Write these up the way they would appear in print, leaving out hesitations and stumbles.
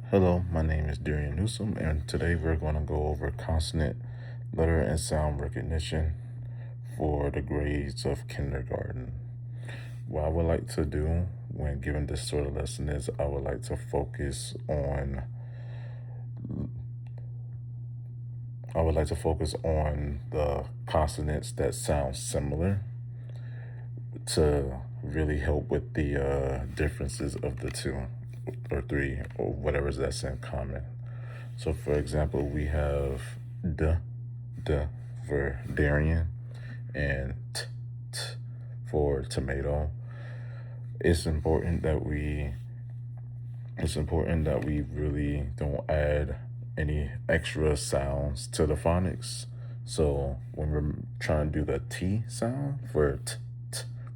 Hello, my name is Darian Newsom, and today we're going to go over consonant, letter, and sound recognition for the grades of kindergarten. What I would like to do when given this sort of lesson is I would like to focus on the consonants that sound similar to really help with the differences of the two or three or whatever's that's in common. So, for example, we have d for Darian and t for tomato. It's important that we really don't add any extra sounds to the phonics. So when we're trying to do the T sound for t,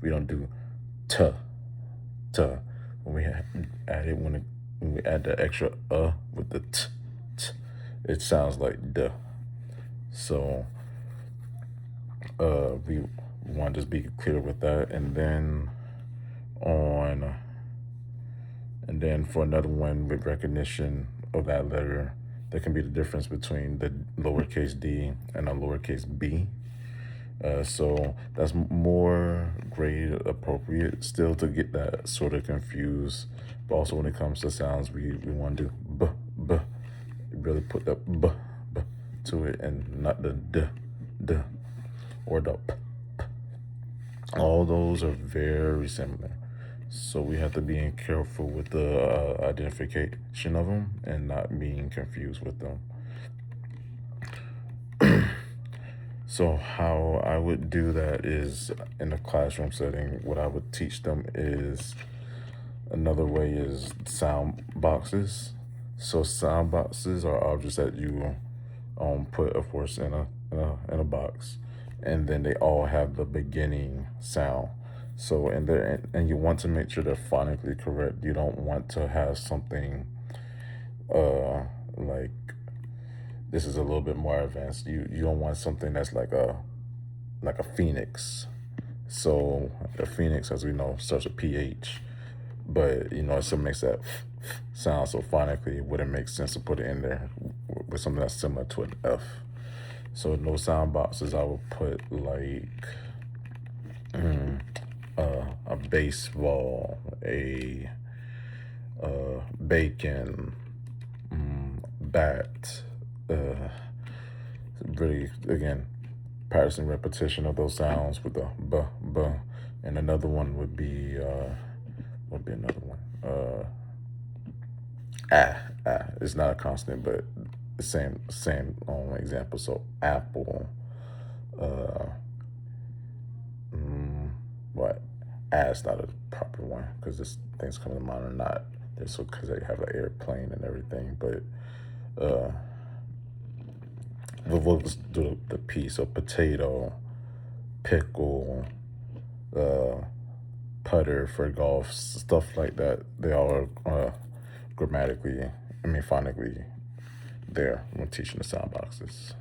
we don't do t, t. When we when we add the extra with the t, it sounds like duh. So we want to just be clear with that, and then for another one with recognition of that letter, there can be the difference between the lowercase d and a lowercase b. So that's more grade appropriate still to get that sort of confused. But also when it comes to sounds, we want to do b, really put the b to it and not the d, or the p. All those are very similar. So we have to be careful with the identification of them and not being confused with them. So how I would do that is in a classroom setting, what I would teach them is another way is sound boxes. So sound boxes are objects that you put, of course, in a box, and then they all have the beginning sound. So and you want to make sure they're phonically correct. You don't want to have something like this is a little bit more advanced. You don't want something that's like a phoenix. So a phoenix, as we know, starts with PH, but it still makes that sound. So phonically, it wouldn't make sense to put it in there with something that's similar to an F. So in those sound boxes, I would put like a baseball, a bacon, bat. Really, again, practicing repetition of those sounds with the b, and another one would be another one. It's not a consonant, but the same example. So apple, what? It's not a proper one because this things coming to mind are not. So because they have an airplane and everything, but we'll just do the P. So potato, pickle, putter for golf, stuff like that. They all are phonically there when teaching the sound boxes.